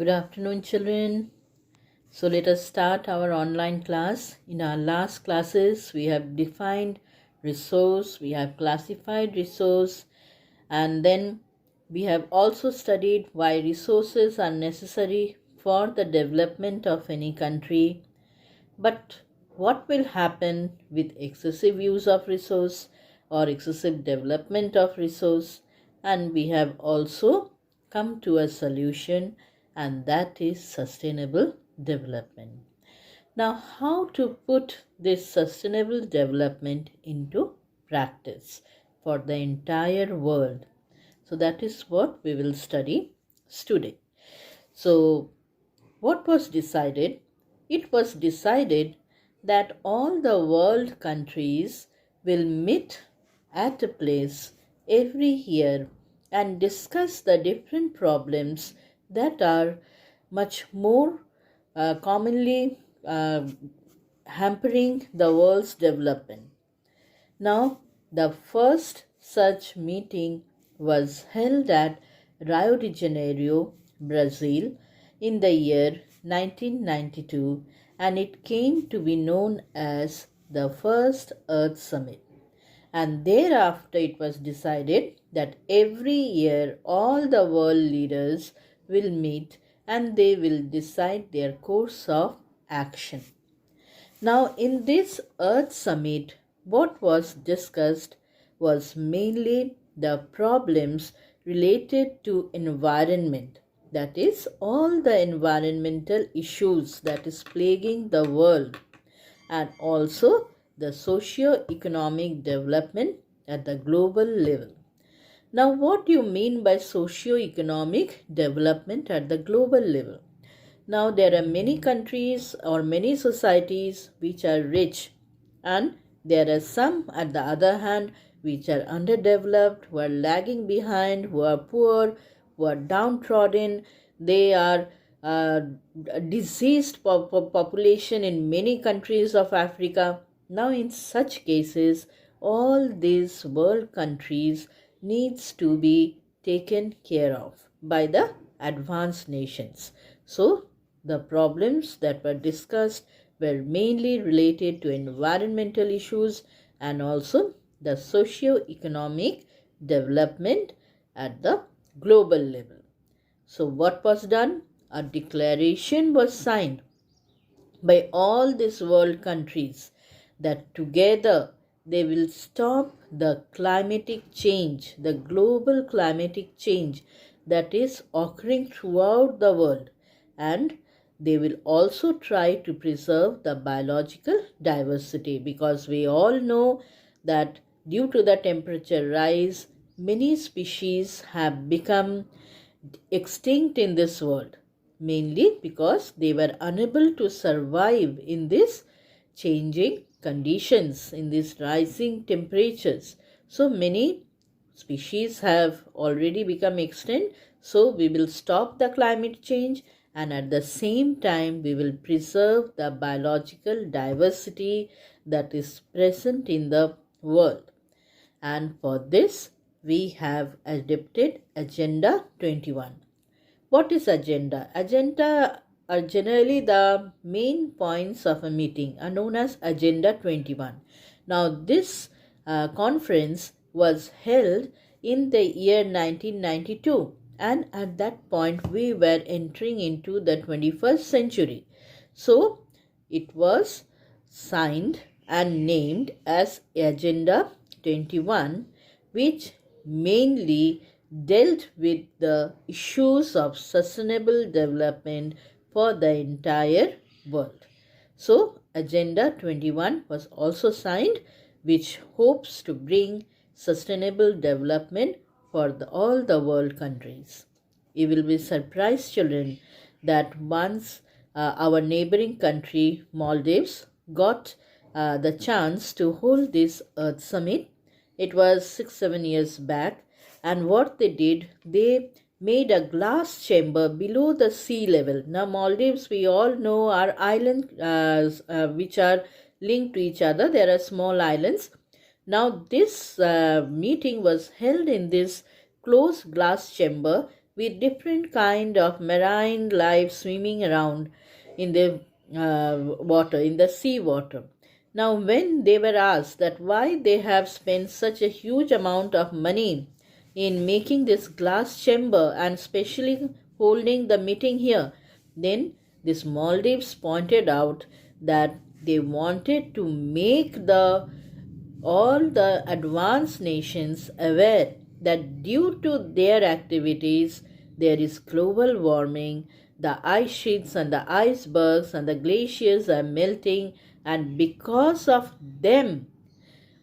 Good afternoon, children. So let us start our online class. In our last classes, we have defined resource, we have classified resource, and then we have also studied why resources are necessary for the development of any country. But what will happen with excessive use of resource or excessive development of resource? And we have also come to a solution, and that is sustainable development. Now, how to put this sustainable development into practice for the entire world? So that is what we will study today. So what was decided? It was decided that all the world countries will meet at a place every year and discuss the different problems that are much more commonly hampering the world's development. Now, the first such meeting was held at Rio de Janeiro, Brazil, in the year 1992, and it came to be known as the First Earth Summit. And thereafter, it was decided that every year all the world leaders will meet and they will decide their course of action. Now, in this Earth Summit, what was discussed was mainly the problems related to environment, that is, all the environmental issues that is plaguing the world, and also the socio-economic development at the global level. Now, what do you mean by socio-economic development at the global level? Now, there are many countries or many societies which are rich, and there are some, at the other hand, which are underdeveloped, who are lagging behind, who are poor, who are downtrodden. They are diseased population in many countries of Africa. Now, in such cases, all these world countries needs to be taken care of by the advanced nations. So, the problems that were discussed were mainly related to environmental issues and also the socio-economic development at the global level. So what was done? A declaration was signed by all these world countries that together they will stop the climatic change, the global climatic change that is occurring throughout the world, and they will also try to preserve the biological diversity, because we all know that due to the temperature rise, many species have become extinct in this world, mainly because they were unable to survive in this changing conditions, in these rising temperatures. So many species have already become extinct. So we will stop the climate change, and at the same time we will preserve the biological diversity that is present in the world. And for this we have adopted Agenda 21. What is agenda? Agenda are generally the main points of a meeting, are known as Agenda 21. Now this conference was held in the year 1992, and at that point we were entering into the 21st century. So it was signed and named as Agenda 21, which mainly dealt with the issues of sustainable development for the entire world. So, Agenda 21 was also signed, which hopes to bring sustainable development for all the world countries. You will be surprised, children, that once our neighboring country, Maldives, got the chance to hold this Earth Summit. It was 6-7 years back, and what they did, they made a glass chamber below the sea level. Now, Maldives, we all know, are islands which are linked to each other. There are small islands. Now, this meeting was held in this closed glass chamber with different kind of marine life swimming around in the water, in the sea water. Now, when they were asked that why they have spent such a huge amount of money in making this glass chamber and specially holding the meeting here, then this Maldives pointed out that they wanted to make the all the advanced nations aware that due to their activities there is global warming, the ice sheets and the icebergs and the glaciers are melting, and because of them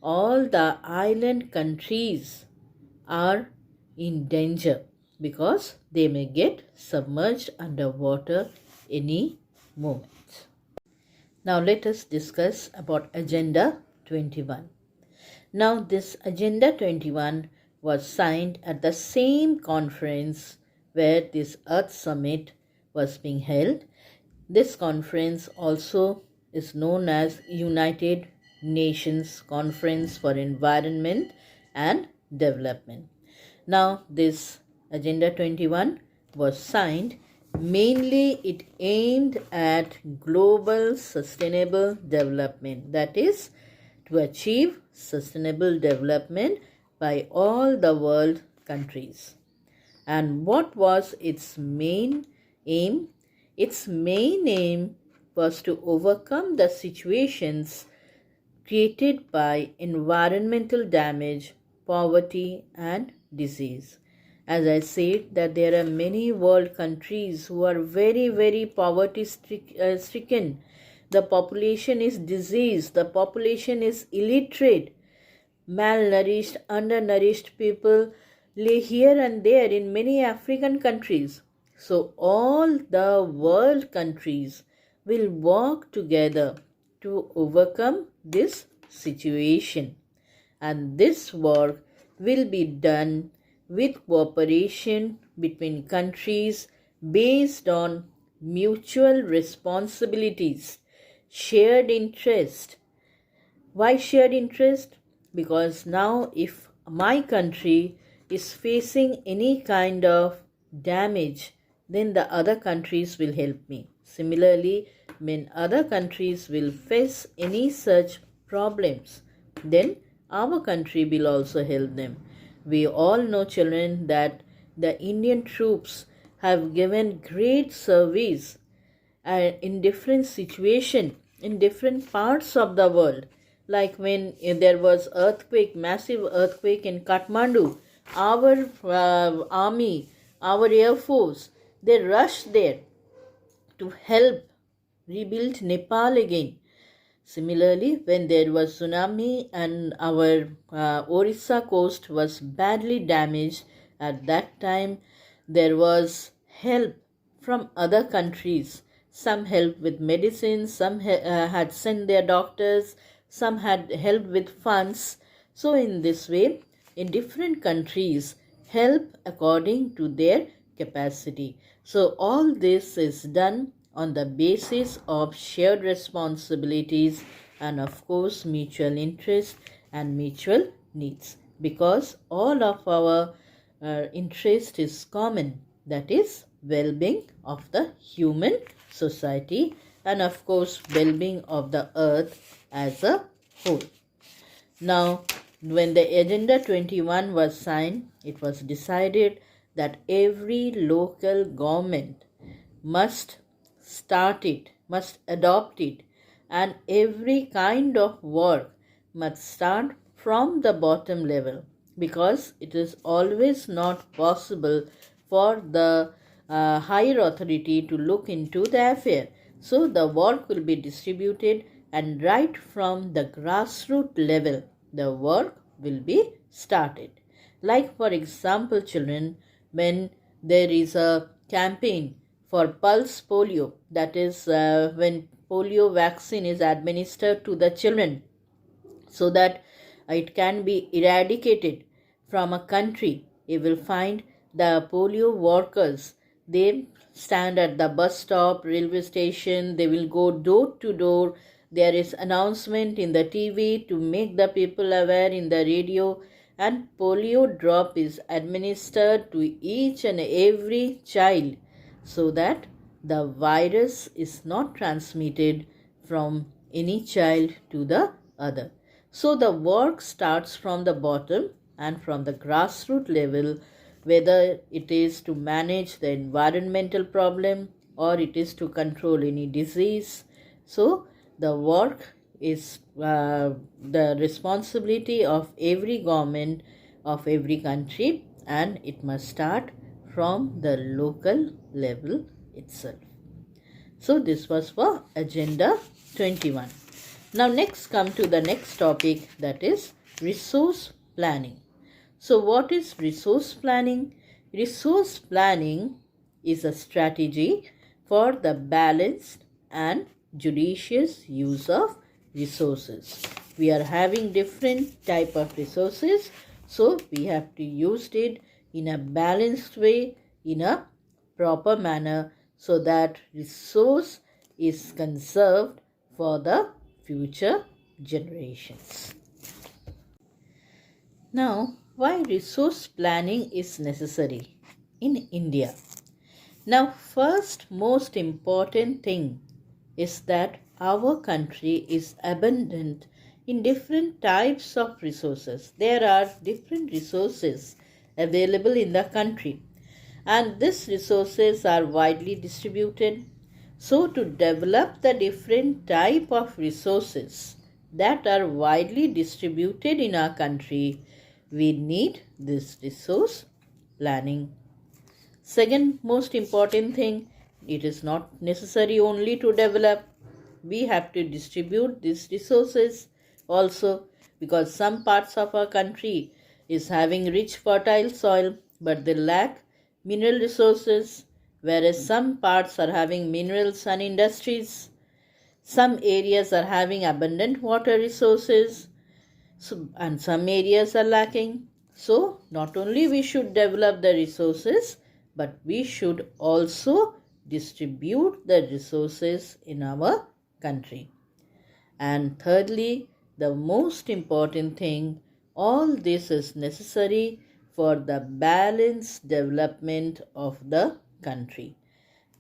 all the island countries are in danger because they may get submerged underwater any moment. Now let us discuss about Agenda 21. Now this Agenda 21 was signed at the same conference where this Earth Summit was being held. This conference also is known as United Nations Conference for Environment and Development. Now this Agenda 21 was signed. Mainly it aimed at global sustainable development, that is to achieve sustainable development by all the world countries. And what was its main aim? Its main aim was to overcome the situations created by environmental damage, poverty, and disease. As I said, that there are many world countries who are very, very poverty stricken. The population is diseased, the population is illiterate, malnourished, undernourished people lay here and there in many African countries. So all the world countries will work together to overcome this situation. And this work will be done with cooperation between countries based on mutual responsibilities, shared interest. Why shared interest? Because now if my country is facing any kind of damage, then the other countries will help me. Similarly, when other countries will face any such problems, then our country will also help them. We all know, children, that the Indian troops have given great service in different situations in different parts of the world. Like when there was earthquake, massive earthquake in Kathmandu, our army, our air force, they rushed there to help rebuild Nepal again. Similarly, when there was tsunami and our Orissa coast was badly damaged, at that time there was help from other countries. Some helped with medicines, some had sent their doctors, some had helped with funds. So in this way, in different countries, help according to their capacity. So all this is done on the basis of shared responsibilities and of course mutual interest and mutual needs, because all of our interest is common, that is well-being of the human society and of course well-being of the earth as a whole. Now when the Agenda 21 was signed, it was decided that every local government must start it, must adopt it, and every kind of work must start from the bottom level, because it is always not possible for the higher authority to look into the affair. So the work will be distributed, and right from the grassroots level the work will be started. Like for example, children, when there is a campaign for pulse polio, that is when polio vaccine is administered to the children so that it can be eradicated from a country, you will find the polio workers, they stand at the bus stop, railway station, they will go door to door. There is announcement in the TV to make the people aware, in the radio, and polio drop is administered to each and every child so that the virus is not transmitted from any child to the other. So the work starts from the bottom and from the grassroots level, whether it is to manage the environmental problem or it is to control any disease. So the work is the responsibility of every government of every country, and it must start from the local level itself. So this was for agenda 21. Now next come to the next topic, that is resource planning. So what is resource planning? Resource planning is a strategy for the balanced and judicious use of resources. We are having different type of resources, so we have to use it in a balanced way, in a proper manner, so that resource is conserved for the future generations. Now, why resource planning is necessary in India? Now, first most important thing is that our country is abundant in different types of resources. There are different resources available in the country, and these resources are widely distributed. So to develop the different type of resources that are widely distributed in our country, we need this resource planning. Second most important thing, it is not necessary only to develop. We have to distribute these resources also, because some parts of our country is having rich fertile soil but they lack mineral resources, whereas some parts are having minerals and industries. Some areas are having abundant water resources, and some areas are lacking. So not only we should develop the resources, but we should also distribute the resources in our country. And thirdly, the most important thing, all this is necessary for the balanced development of the country.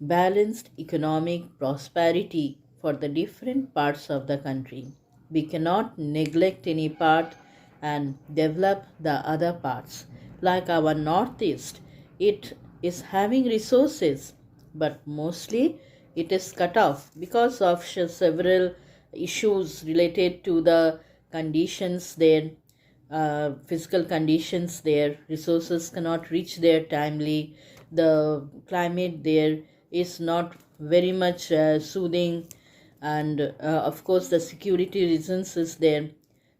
Balanced economic prosperity for the different parts of the country. We cannot neglect any part and develop the other parts. Like our northeast, it is having resources, but mostly it is cut off because of several issues related to the conditions there, physical conditions there. Resources cannot reach there timely. The climate there is not very much soothing, and of course the security reasons is there.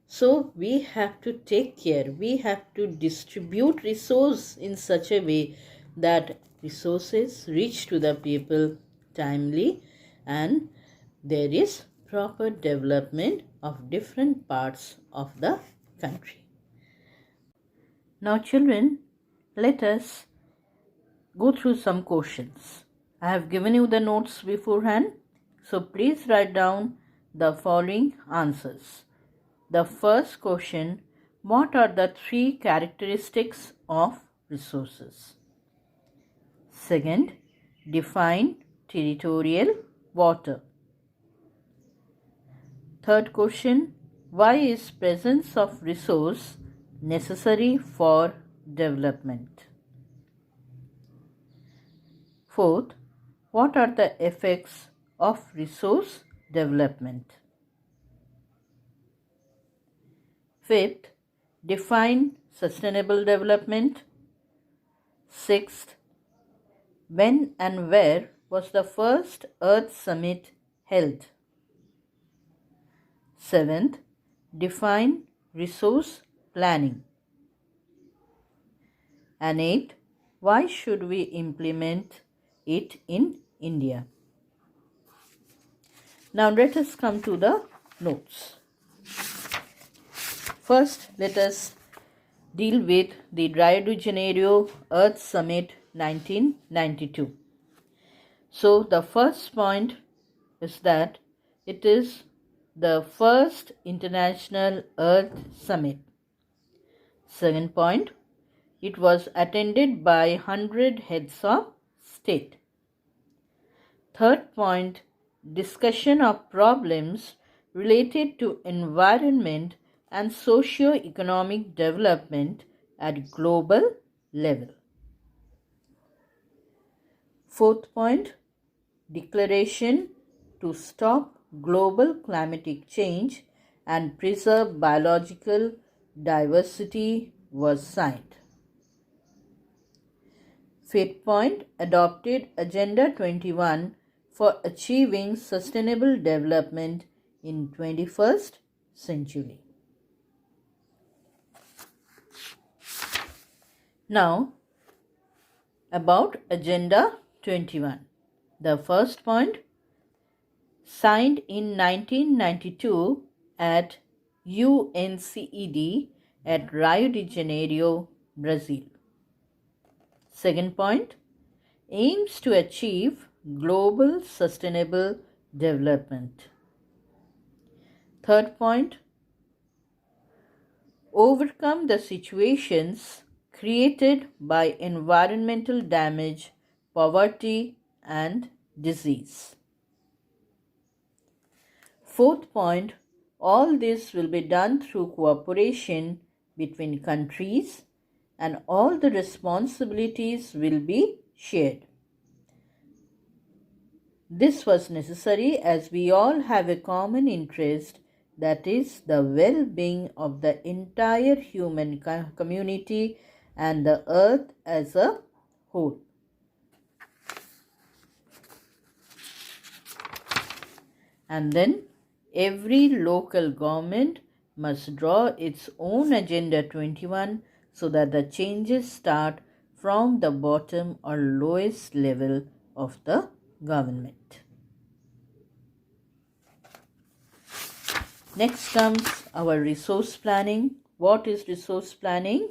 So we have to take care, we have to distribute resource in such a way that resources reach to the people timely and there is proper development of different parts of the country. Now children, let us go through some questions. I have given you the notes beforehand, so please write down the following answers. The first question, what are the three characteristics of resources? Second, define territorial water. Third question, why is presence of resource necessary for development? Fourth, what are the effects of resource development? Fifth, define sustainable development. Sixth, when and where was the first Earth Summit held? Seventh, define resource planning. And eighth, why should we implement it in India? Now let us come to the notes. First, let us deal with the Rio de Janeiro Earth Summit 1992. So the first point is that it is the first International Earth Summit. Second point, it was attended by 100 heads of state. Third point, discussion of problems related to environment and socio-economic development at global level. Fourth point, declaration to stop global climatic change and preserve biological diversity was signed. Fifth point, adopted Agenda 21 for achieving sustainable development in 21st century. Now, about Agenda 21. The first point, signed in 1992 at UNCED at Rio de Janeiro, Brazil. Second point, aims to achieve global sustainable development. Third point, overcome the situations created by environmental damage, poverty, and disease. Fourth point, all this will be done through cooperation between countries and all the responsibilities will be shared. This was necessary as we all have a common interest, that is the well-being of the entire human community and the earth as a whole. And then every local government must draw its own Agenda 21 so that the changes start from the bottom or lowest level of the government. Next comes our resource planning. What is resource planning?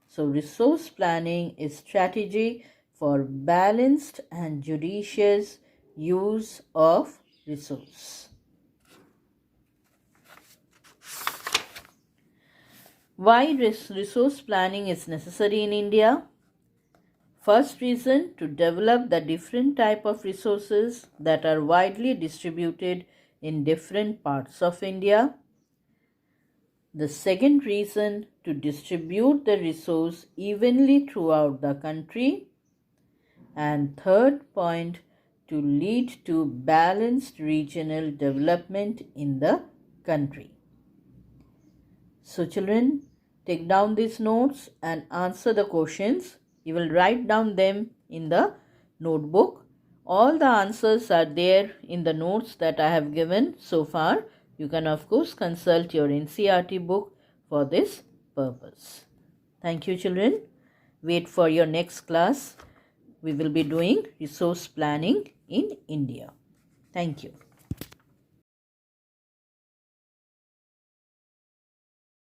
So resource planning is strategy for balanced and judicious use of resource. Why resource planning is necessary in India? First reason, to develop the different type of resources that are widely distributed in different parts of India. The second reason, to distribute the resource evenly throughout the country. And third point, to lead to balanced regional development in the country. So children, take down these notes and answer the questions. You will write down them in the notebook. All the answers are there in the notes that I have given so far. You can of course consult your NCERT book for this purpose. Thank you children. Wait for your next class. We will be doing resource planning in India. Thank you.